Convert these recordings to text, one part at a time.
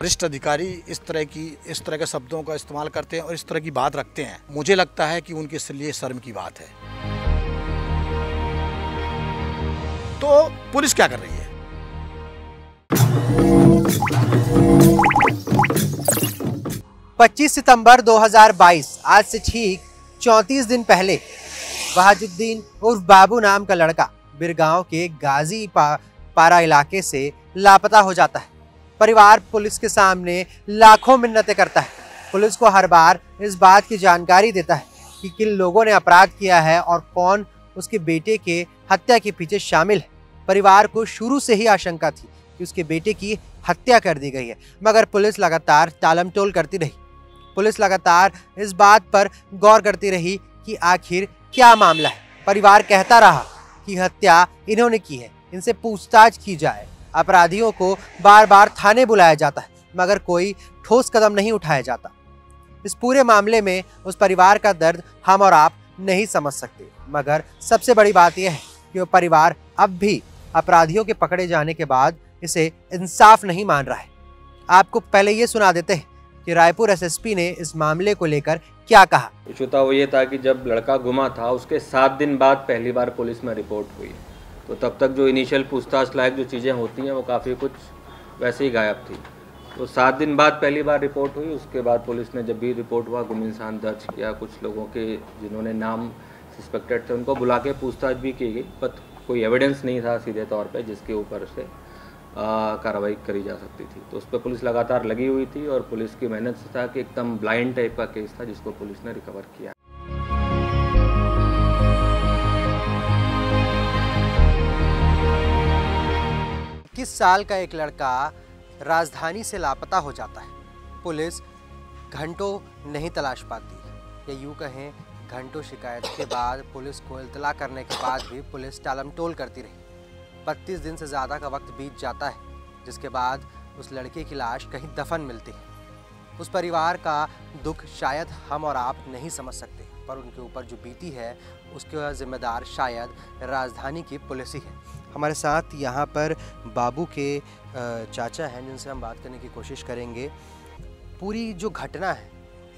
वरिष्ठ अधिकारी इस तरह के शब्दों का इस्तेमाल करते हैं और इस तरह की बात रखते हैं, मुझे लगता है कि उनके लिए शर्म की बात है। तो पुलिस क्या कर रही है? पच्चीस सितंबर 2022 आज से ठीक 34 दिन पहले वहाजुद्दीन उर्फ बाबू नाम का लड़का बिरगांव के गाजी पारा इलाके से लापता हो जाता है। परिवार पुलिस के सामने लाखों मिन्नतें करता है। पुलिस को हर बार इस बात की जानकारी देता है कि किन लोगों ने अपराध किया है और कौन उसके बेटे के हत्या के पीछे शामिल है। परिवार को शुरू से ही आशंका थी कि उसके बेटे की हत्या कर दी गई है, मगर पुलिस लगातार टालमटोल करती रही। पुलिस लगातार इस बात पर गौर करती रही कि आखिर क्या मामला है। परिवार कहता रहा कि हत्या इन्होंने की है, इनसे पूछताछ की जाए। अपराधियों को बार बार थाने बुलाया जाता है, मगर कोई ठोस कदम नहीं उठाया जाता। इस पूरे मामले में उस परिवार का दर्द हम और आप नहीं समझ सकते, मगर सबसे बड़ी बात यह है कि वो परिवार अब भी अपराधियों के पकड़े जाने के बाद इसे इंसाफ नहीं मान रहा है। आपको पहले ये सुना देते हैं कि रायपुर एसएसपी ने इस मामले को लेकर क्या कहा। इशू था वो ये था कि जब लड़का गुमा था उसके 7 दिन बाद पहली बार पुलिस में रिपोर्ट हुई, तो तब तक जो इनिशियल पूछताछ लायक जो चीज़ें होती हैं वो काफ़ी कुछ वैसे ही गायब थी। तो 7 दिन बाद पहली बार रिपोर्ट हुई। उसके बाद पुलिस ने जब भी रिपोर्ट हुआ गुम इंसान दर्ज किया। कुछ लोगों के जिन्होंने नाम सस्पेक्टेड थे उनको बुला के पूछताछ भी की गई, पर कोई एविडेंस नहीं था सीधे तौर पे जिसके ऊपर से कार्रवाई करी जा सकती थी। तो उस पर पुलिस लगातार लगी हुई थी और पुलिस की मेहनत से था कि एकदम ब्लाइंड टाइप का केस था जिसको पुलिस ने रिकवर किया। किस साल का एक लड़का राजधानी से लापता हो जाता है। पुलिस घंटों नहीं तलाश पाती, या यूँ कहें घंटों शिकायत के बाद पुलिस को इत्तला करने के बाद भी पुलिस टालमटोल करती रही। 32 दिन से ज़्यादा का वक्त बीत जाता है, जिसके बाद उस लड़के की लाश कहीं दफन मिलती है। उस परिवार का दुख शायद हम और आप नहीं समझ सकते, पर उनके ऊपर जो बीती है उसके जिम्मेदार शायद राजधानी की पुलिस ही है। हमारे साथ यहाँ पर बाबू के चाचा हैं जिनसे हम बात करने की कोशिश करेंगे। पूरी जो घटना है,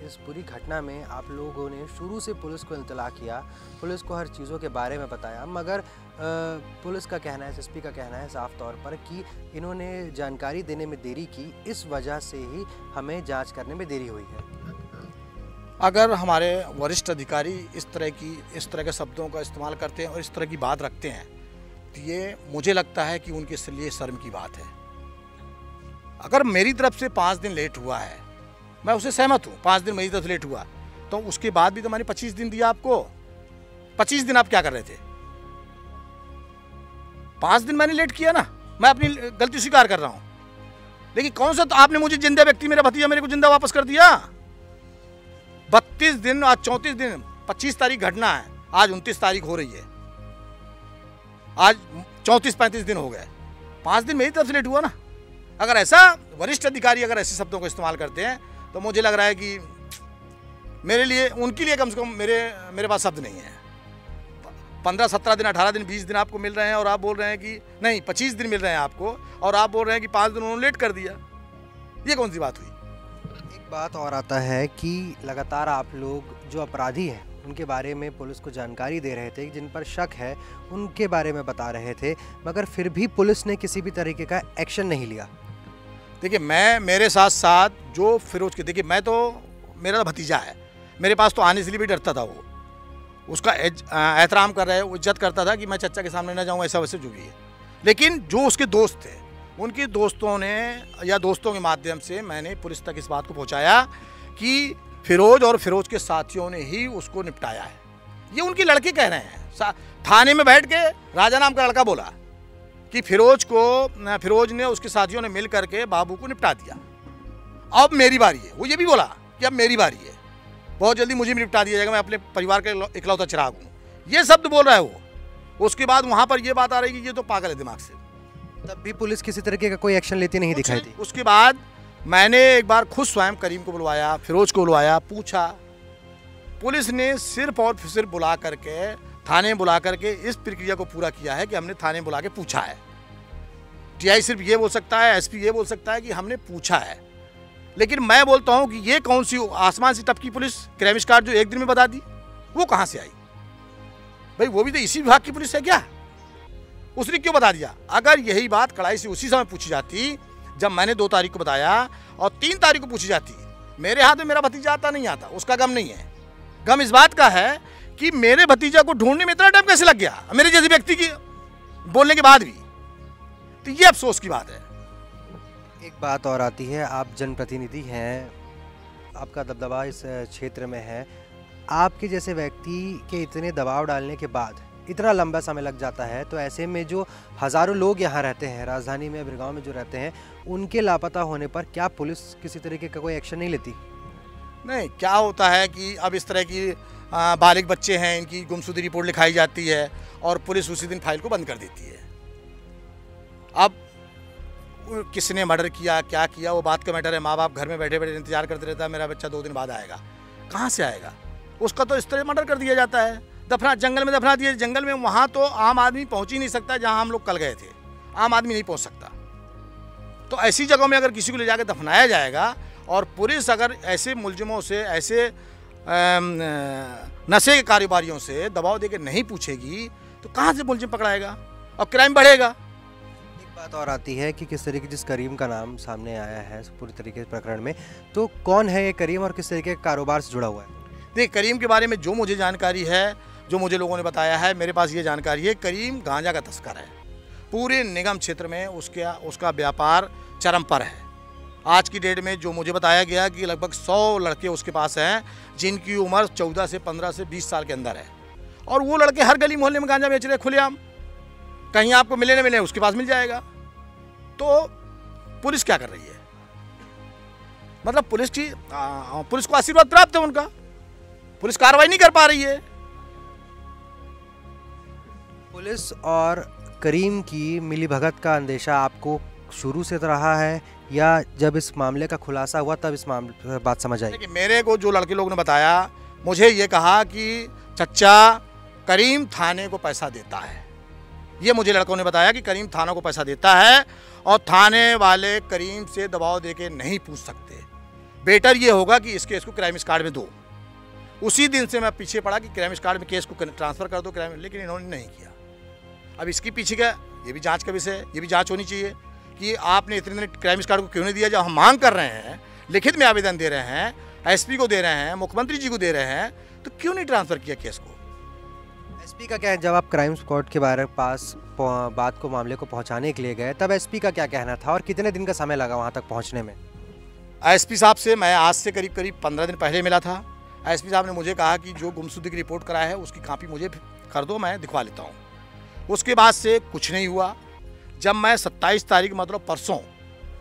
इस पूरी घटना में आप लोगों ने शुरू से पुलिस को इत्तला किया, पुलिस को हर चीज़ों के बारे में बताया, मगर पुलिस का कहना है, एसएसपी का कहना है साफ तौर पर कि इन्होंने जानकारी देने में देरी की, इस वजह से ही हमें जांच करने में देरी हुई है। अगर हमारे वरिष्ठ अधिकारी इस तरह के शब्दों का इस्तेमाल करते हैं और इस तरह की बात रखते हैं, तो ये मुझे लगता है कि उनके लिए शर्म की बात है। अगर मेरी तरफ से 5 दिन लेट हुआ है, मैं उससे सहमत हूँ। 5 दिन मेरी तरफ से लेट हुआ, तो उसके बाद भी तो मैंने 25 दिन दिया आपको। 25 दिन आप क्या कर रहे थे? 5 दिन मैंने लेट किया ना, मैं अपनी गलती स्वीकार कर रहा हूँ। लेकिन कौन सा तो आपने मुझे जिंदा व्यक्ति, मेरा भतीजा मेरे को जिंदा वापस कर दिया। 32 दिन, आज 34 दिन, 25 तारीख घटना है, आज 29 तारीख हो रही है, आज 34-35 दिन हो गए। 5 दिन मेरी तरफ से लेट हुआ ना। अगर ऐसा वरिष्ठ अधिकारी अगर ऐसे शब्दों को इस्तेमाल करते हैं तो मुझे लग रहा है कि मेरे लिए, उनके लिए कम से कम मेरे पास शब्द नहीं है। 15, 17 दिन, 18 दिन, 20 दिन आपको मिल रहे हैं और आप बोल रहे हैं कि नहीं 25 दिन मिल रहे हैं आपको, और आप बोल रहे हैं कि 5 दिन उन्होंने लेट कर दिया। ये कौन सी बात हुई? एक बात और आता है कि लगातार आप लोग जो अपराधी हैं उनके बारे में पुलिस को जानकारी दे रहे थे, जिन पर शक है उनके बारे में बता रहे थे, मगर फिर भी पुलिस ने किसी भी तरीके का एक्शन नहीं लिया। देखिए, मेरे साथ साथ जो फिरोज के, देखिए मैं तो, मेरा तो भतीजा है, मेरे पास तो आने से लिए भी डरता था। वो उसका एहतराम कर रहे, वो इज्जत करता था कि मैं चचा के सामने ना जाऊँ, ऐसा वैसे जो भी है। लेकिन जो उसके दोस्त थे, उनके दोस्तों ने या दोस्तों के माध्यम से मैंने पुलिस तक इस बात को पहुँचाया कि फिरोज और फिरोज के साथियों ने ही उसको निपटाया है। ये उनके लड़के कह रहे हैं। थाने में बैठ के राजा नाम का लड़का बोला कि फिरोज ने, उसके साथियों ने मिल करके बाबू को निपटा दिया। अब मेरी बारी है। वो ये भी बोला कि अब मेरी बारी है, बहुत जल्दी मुझे भी निपटा दिया जाएगा, मैं अपने परिवार का इकलौता चिराग हूँ। ये शब्द बोल रहा है वो। उसके बाद वहाँ पर ये बात आ रही है कि ये तो पागल है दिमाग से। तब भी पुलिस किसी तरीके का कोई एक्शन लेती नहीं दिखाई दी। उसके बाद मैंने एक बार खुद स्वयं करीम को बुलवाया, फिरोज को बुलवाया, पूछा। पुलिस ने सिर्फ और सिर्फ बुला करके, थाने बुला करके इस प्रक्रिया को पूरा किया है कि हमने थाने बुला के पूछा है। टीआई सिर्फ ये बोल सकता है, एसपी ये बोल सकता है कि हमने पूछा है। लेकिन मैं बोलता हूँ कि ये कौन सी आसमान से टपकी पुलिस क्राइम स्क्वाड जो एक दिन में बता दी, वो कहाँ से आई? भाई वो भी तो इसी विभाग की पुलिस है क्या? उसने क्यों बता दिया? अगर यही बात कड़ाई से उसी समय पूछी जाती जब मैंने 2 तारीख को बताया और 3 तारीख को पूछी जाती, मेरे हाथ में मेरा भतीजा आता नहीं आता, उसका गम नहीं है। गम इस बात का है कि मेरे भतीजा को ढूंढने में इतना टाइम कैसे लग गया मेरे जैसे व्यक्ति की बोलने के बाद भी। तो ये अफसोस की बात है। एक बात और आती है, आप जनप्रतिनिधि हैं, आपका दबदबा इस क्षेत्र में है, आपके जैसे व्यक्ति के इतने दबाव डालने के बाद इतना लंबा समय लग जाता है, तो ऐसे में जो हज़ारों लोग यहाँ रहते हैं, राजधानी में, बिरगांव में जो रहते हैं, उनके लापता होने पर क्या पुलिस किसी तरीके का कोई एक्शन नहीं लेती? नहीं, क्या होता है कि अब इस तरह की बालिग बच्चे हैं, इनकी गुमशुदगी रिपोर्ट लिखाई जाती है और पुलिस उसी दिन फाइल को बंद कर देती है। अब किसने मर्डर किया, क्या किया, वो बात का मैटर है। माँ बाप घर में बैठे बैठे इंतजार करते रहता है मेरा बच्चा 2 दिन बाद आएगा। कहाँ से आएगा? उसका तो इस तरह मर्डर कर दिया जाता है, दफना जंगल में दफना दिए। जंगल में वहाँ तो आम आदमी पहुँच ही नहीं सकता जहाँ हम लोग कल गए थे, आम आदमी नहीं पहुँच सकता। तो ऐसी जगहों में अगर किसी को ले जाकर दफनाया जाएगा और पुलिस अगर ऐसे मुलजिमों से, ऐसे नशे के कारोबारियों से दबाव देकर नहीं पूछेगी तो कहाँ से मुलजिम पकड़ाएगा और क्राइम बढ़ेगा। एक बात और आती है कि किस तरीके जिस करीम का नाम सामने आया है पूरी तरीके से प्रकरण में, तो कौन है ये करीम और किस तरीके के कारोबार से जुड़ा हुआ है? देखिए, करीम के बारे में जो मुझे जानकारी है, जो मुझे लोगों ने बताया है, मेरे पास ये जानकारी है, करीम गांजा का तस्कर है। पूरे निगम क्षेत्र में उसका व्यापार चरम पर है। आज की डेट में जो मुझे बताया गया कि लगभग 100 लड़के उसके पास हैं जिनकी उम्र 14 से 15 से 20 साल के अंदर है, और वो लड़के हर गली मोहल्ले में गांजा बेच रहे खुलेआम। कहीं आपको मिले न मिले उसके पास मिल जाएगा। तो पुलिस क्या कर रही है? मतलब पुलिस को आशीर्वाद प्राप्त है उनका, पुलिस कार्रवाई नहीं कर पा रही है। पुलिस और करीम की मिलीभगत का अंदेशा आपको शुरू से रहा है या जब इस मामले का खुलासा हुआ तब इस मामले बात समझ आई? कि मेरे को जो लड़के लोग ने बताया, मुझे ये कहा कि चच्चा करीम थाने को पैसा देता है। ये मुझे लड़कों ने बताया कि करीम थाना को पैसा देता है और थाने वाले करीम से दबाव देके नहीं पूछ सकते। बेटर ये होगा कि इस केस को क्राइम स्क्वाड में दो। उसी दिन से मैं पीछे पड़ा कि क्राइम स्क्वाड में केस को ट्रांसफ़र कर दो क्राइम, लेकिन इन्होंने नहीं किया। अब इसके पीछे का ये भी जांच का विषय है, ये भी जांच होनी चाहिए कि आपने इतने दिन क्राइम स्क्वाड को क्यों नहीं दिया। जब हम मांग कर रहे हैं, लिखित में आवेदन दे रहे हैं, एसपी को दे रहे हैं, मुख्यमंत्री जी को दे रहे हैं, तो क्यों नहीं ट्रांसफ़र किया केस को? एसपी का क्या है, जब आप क्राइम स्क्वाड के पास बात को, मामले को पहुंचाने के लिए गए, तब एसपी का क्या कहना था और कितने दिन का समय लगा वहां तक पहुंचने में? एसपी साहब से मैं आज से करीब 15 दिन पहले मिला था। एसपी साहब ने मुझे कहा कि जो गुमशुदगी की रिपोर्ट कराया है उसकी कॉपी मुझे कर दो, मैं दिखवा लेता हूँ। उसके बाद से कुछ नहीं हुआ। जब मैं 27 तारीख मतलब परसों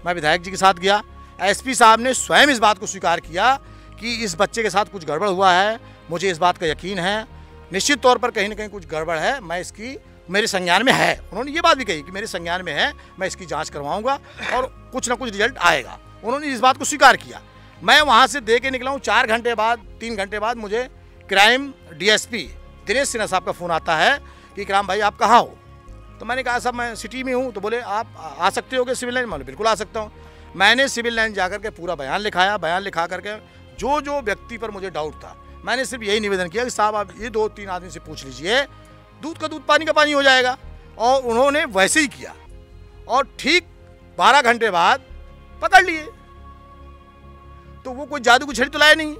मैं विधायक जी के साथ गया, एसपी साहब ने स्वयं इस बात को स्वीकार किया कि इस बच्चे के साथ कुछ गड़बड़ हुआ है। मुझे इस बात का यकीन है, निश्चित तौर पर कहीं ना कहीं कुछ गड़बड़ है, मैं इसकी मेरे संज्ञान में है। उन्होंने ये बात भी कही कि मेरे संज्ञान में है, मैं इसकी जांच करवाऊंगा और कुछ ना कुछ रिजल्ट आएगा। उन्होंने इस बात को स्वीकार किया। मैं वहाँ से दे के निकला हूँ, 4 घंटे बाद, 3 घंटे बाद मुझे क्राइम डीएसपी दिनेश सिन्हा साहब का फ़ोन आता है कि इकराम भाई आप कहाँ हो? तो मैंने कहा साहब मैं सिटी में हूँ। तो बोले आप आ सकते हो क्या सिविल लाइन? मैंने बिल्कुल आ सकता हूँ। मैंने सिविल लाइन जाकर के पूरा बयान लिखाया। बयान लिखा करके जो व्यक्ति पर मुझे डाउट था, मैंने सिर्फ यही निवेदन किया कि साहब आप ये 2-3 आदमी से पूछ लीजिए, दूध का दूध पानी का पानी हो जाएगा। और उन्होंने वैसे ही किया और ठीक 12 घंटे बाद पकड़ लिए। तो वो कोई जादू की छड़ी तो लाया नहीं,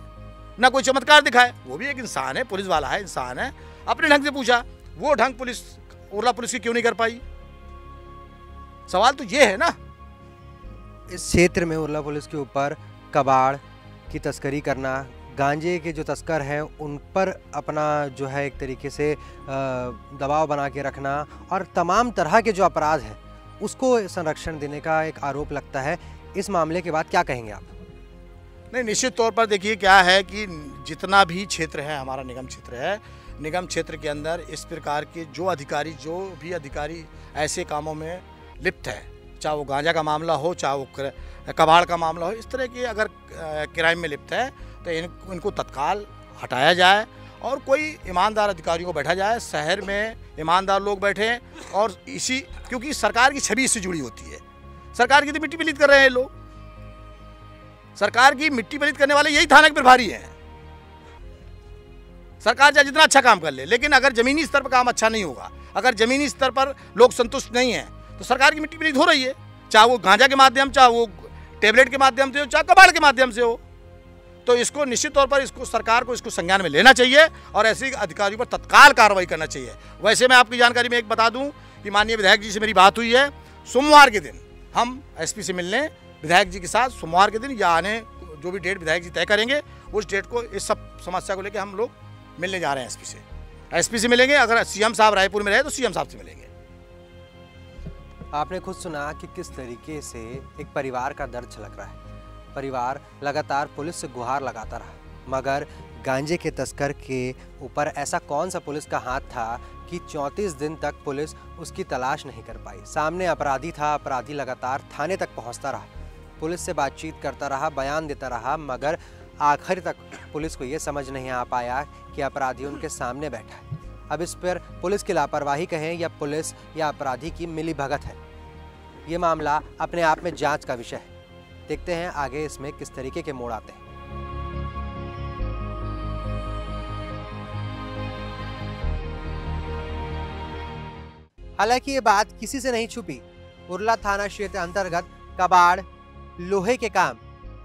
ना कोई चमत्कार दिखाए। वो भी एक इंसान है, पुलिस वाला है, इंसान है, अपने ढंग से पूछा। वो ढंग पुलिस, उर्ला पुलिस की क्यों नहीं कर पाई? सवाल तो ये है ना। इस क्षेत्र में उर्ला पुलिस के ऊपर कबाड़ की तस्करी करना, गांजे के जो तस्कर हैं उन पर अपना जो है एक तरीके से दबाव बना के रखना और तमाम तरह के जो अपराध हैं उसको संरक्षण देने का एक आरोप लगता है। इस मामले के बाद क्या कहेंगे आप? नहीं, निश्चित तौर पर देखिए क्या है कि जितना भी क्षेत्र है, हमारा निगम क्षेत्र है, निगम क्षेत्र के अंदर इस प्रकार के जो भी अधिकारी ऐसे कामों में लिप्त है, चाहे वो गांजा का मामला हो, चाहे वो कबाड़ का मामला हो, इस तरह के अगर क्राइम में लिप्त है तो इनको तत्काल हटाया जाए और कोई ईमानदार अधिकारियों को बैठा जाए। शहर में ईमानदार लोग बैठें और क्योंकि सरकार की छवि इससे जुड़ी होती है। सरकार की तो मिट्टी पलीत कर रहे हैं लोग। सरकार की मिट्टी पलीत करने वाले यही थाना के प्रभारी हैं। सरकार चाहे जितना अच्छा काम कर ले, लेकिन अगर जमीनी स्तर पर काम अच्छा नहीं होगा, अगर जमीनी स्तर पर लोग संतुष्ट नहीं हैं, तो सरकार की मिट्टी पलीत हो रही है, चाहे वो गांजा के माध्यम, चाहे वो टेबलेट के माध्यम से हो, चाहे कबाड़ के माध्यम से हो। तो इसको निश्चित तौर पर इसको सरकार को इसको संज्ञान में लेना चाहिए और ऐसे अधिकारियों पर तत्काल कार्रवाई करना चाहिए। वैसे मैं आपकी जानकारी में एक बता दूं कि माननीय विधायक जी से मेरी बात हुई है, सोमवार के दिन हम एसपी से मिलने विधायक जी के साथ सोमवार के दिन या आने जो भी डेट विधायक जी तय करेंगे, उस डेट को इस सब समस्या को लेकर हम लोग मिलने जा रहे हैं एसपी से। एसपी से मिलेंगे, अगर सीएम साहब रायपुर में रहे तो सीएम साहब से मिलेंगे। आपने खुद सुना कि किस तरीके से एक परिवार का दर्द छलक रहा है। परिवार लगातार पुलिस से गुहार लगाता रहा, मगर गांजे के तस्कर के ऊपर ऐसा कौन सा पुलिस का हाथ था कि 34 दिन तक पुलिस उसकी तलाश नहीं कर पाई। सामने अपराधी था, अपराधी लगातार थाने तक पहुंचता रहा, पुलिस से बातचीत करता रहा, बयान देता रहा, मगर आखिर तक पुलिस को ये समझ नहीं आ पाया कि अपराधी उनके सामने बैठा है। अब इस पर पुलिस की लापरवाही कहें या पुलिस या अपराधी की मिलीभगत है, ये मामला अपने आप में जांच का विषय है। देखते हैं आगे इसमें किस तरीके के मोड़ आते हैं। हालांकि ये बात किसी से नहीं छुपी, उरला थाना क्षेत्र अंतर्गत कबाड़, लोहे के काम,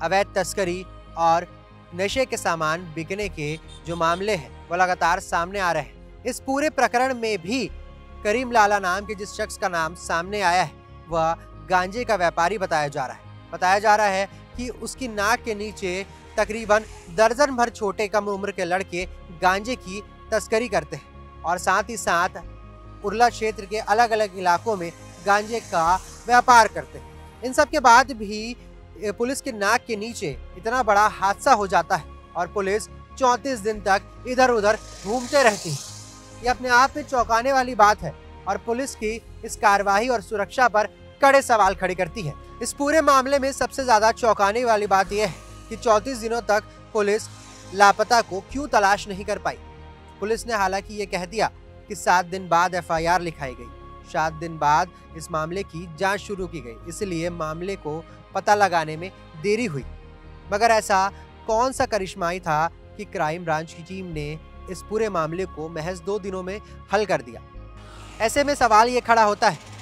अवैध तस्करी और नशे के सामान बिकने के जो मामले हैं वो लगातार सामने आ रहे हैं। इस पूरे प्रकरण में भी करीम लाला नाम के जिस शख्स का नाम सामने आया है वह गांजे का व्यापारी बताया जा रहा है। बताया जा रहा है कि उसकी नाक के नीचे तकरीबन दर्जन भर छोटे कम उम्र के लड़के गांजे की तस्करी करते हैं और साथ ही साथ उरला क्षेत्र के अलग अलग इलाकों में गांजे का व्यापार करते हैं। इन सब के बाद भी पुलिस के नाक के नीचे इतना बड़ा हादसा हो जाता है और पुलिस 34 दिन तक इधर उधर घूमते रहती है। ये अपने आप में चौंकाने वाली बात है और पुलिस की इस कार्रवाई और सुरक्षा पर कड़े सवाल खड़े करती है। इस पूरे मामले में सबसे ज्यादा चौंकाने वाली बात यह है कि 34 दिनों तक पुलिस लापता को क्यों तलाश नहीं कर पाई। पुलिस ने हालांकि ये कह दिया कि 7 दिन बाद एफआईआर लिखाई गई, 7 दिन बाद इस मामले की जांच शुरू की गई, इसलिए मामले को पता लगाने में देरी हुई। मगर ऐसा कौन सा करिश्माई था कि क्राइम ब्रांच की टीम ने इस पूरे मामले को महज 2 दिनों में हल कर दिया। ऐसे में सवाल ये खड़ा होता है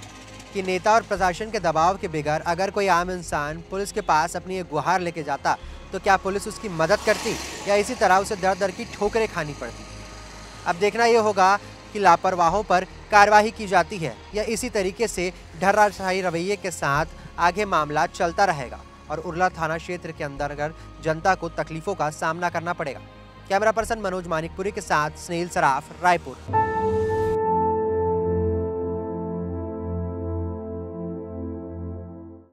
कि नेता और प्रशासन के दबाव के बगैर अगर कोई आम इंसान पुलिस के पास अपनी एक गुहार लेके जाता तो क्या पुलिस उसकी मदद करती या इसी तरह उसे दर दर की ठोकरें खानी पड़ती। अब देखना ये होगा कि लापरवाहों पर कार्रवाई की जाती है या इसी तरीके से ढर्राशाही रवैये के साथ आगे मामला चलता रहेगा और उरला थाना क्षेत्र के अंतर्गत जनता को तकलीफों का सामना करना पड़ेगा। कैमरा पर्सन मनोज मानिकपुरी के साथ स्नेहिल सराफ, रायपुर।